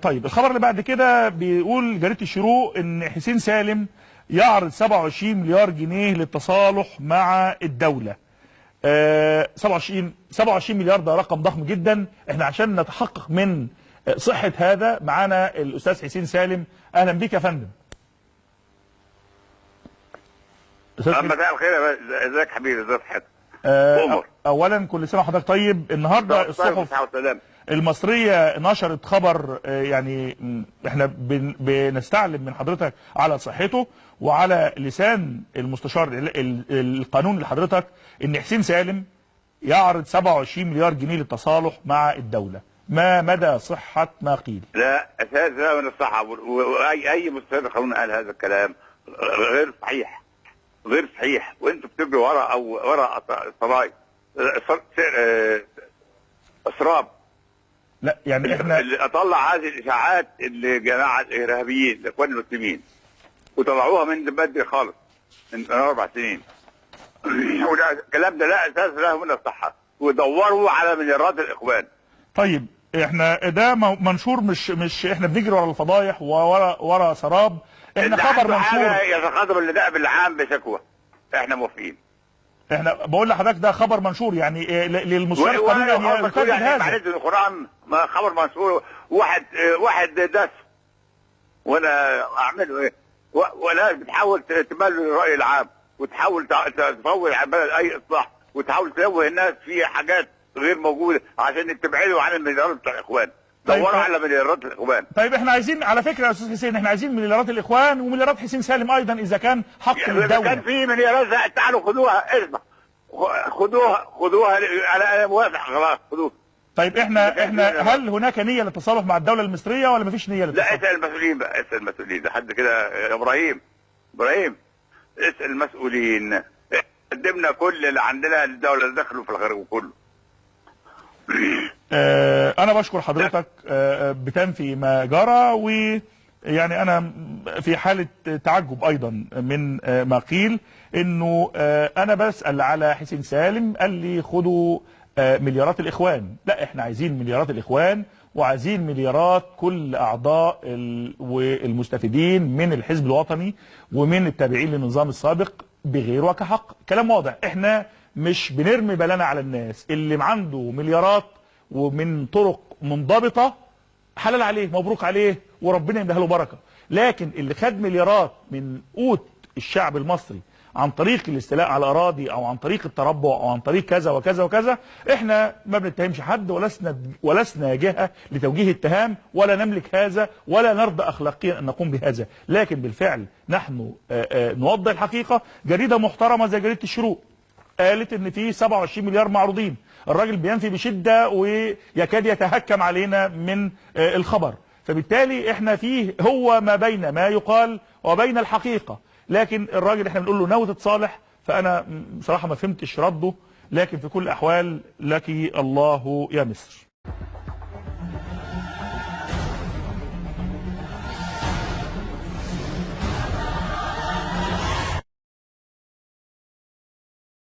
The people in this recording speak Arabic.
طيب الخبر اللي بعد كده بيقول جريدة الشروق ان حسين سالم يعرض 27 مليار جنيه للتصالح مع الدولة. 27 مليار ده رقم ضخم جدا. احنا عشان نتحقق من صحة هذا معانا الأستاذ حسين سالم. أهلا بك يا فندم. مساء الخير، ازيك حبيبي، ازيك حضرتك؟ اولا كل سنه وحضرتك طيب. النهارده الصحف المصريه نشرت خبر، يعني احنا بنستعلم من حضرتك على صحته وعلى لسان المستشار القانوني لحضرتك ان حسين سالم يعرض 27 مليار جنيه للتصالح مع الدوله. ما مدى صحه ما قيل؟ لا اساس لا من الصحه، واي مستشار قانوني قال هذا الكلام غير صحيح، غير صحيح. وانتوا بتجروا ورا سراي اسراب. لا يعني احنا اللي اطلع هذه الاشاعات اللي جماعه الارهابيين الاخوان المسلمين وطلعوها من بدري خالص من 4 سنين. وده الكلام ده لا اساس له من الصحه، ودوروا على مليارات الاخوان. طيب احنا ده منشور، مش احنا بنجري ورا الفضايح ورا سراب. احنا خبر منشور يتقدم النداء بالعام بشكوى، احنا موافقين. احنا بقول لحضرتك ده خبر منشور، يعني للمستشار القانوني ان ينفذ هذا. معلش القرآن خبر منشور، واحد دس وانا اعمله ايه؟ ولا بتحاول تملل الراي العام، وتحاول تفوض على البلد اي اصلاح، وتحاول تلوه الناس في حاجات غير موجوده عشان تبعدوا عن المليارات بتاع الاخوان. دوروا على مليارات الاخوان. طيب احنا عايزين على فكره يا استاذ حسين، احنا عايزين مليارات الاخوان ومليارات حسين سالم ايضا اذا كان حق للدوله. اذا كان في مليارات تعالوا خذوها، اسمع، خذوها انا موافق، خلاص خذوها. طيب احنا هل هناك نيه للتصالح مع الدوله المصريه ولا مفيش نيه للتصالح؟ لا اسال المسؤولين بقى، اسال المسؤولين لحد كده يا ابراهيم. اسال المسؤولين. قدمنا كل اللي عندنا للدوله اللي دخلوا في الخارج كله. انا بشكر حضرتك بتنفي ما جرى، ويعني انا في حالة تعجب ايضا من ما قيل انه انا بسأل على حسين سالم قال لي خدوا مليارات الاخوان. لا احنا عايزين مليارات الاخوان وعايزين مليارات كل اعضاء والمستفيدين من الحزب الوطني ومن التابعين للنظام السابق بغير وجه حق. كلام واضح. احنا مش بنرمي بلانا على الناس. اللي عنده مليارات ومن طرق منضبطة حلال عليه، مبروك عليه وربنا يملها له بركة. لكن اللي خد مليارات من قوت الشعب المصري عن طريق الاستيلاء على الأراضي أو عن طريق التربع أو عن طريق كذا وكذا وكذا، احنا ما بنتهمش حد ولسنا جهة لتوجيه اتهام، ولا نملك هذا ولا نرضى أخلاقيا أن نقوم بهذا. لكن بالفعل نحن نوضح الحقيقة. جريدة محترمة زي جريدة الشروق قالت ان في 27 مليار معروضين. الراجل بينفي بشدة ويكاد يتهكم علينا من الخبر. فبالتالي احنا فيه هو ما بين ما يقال وبين الحقيقة. لكن الراجل احنا بنقول له ناوي تتصالح، فانا بصراحة ما فهمتش رده. لكن في كل الاحوال لك الله يا مصر.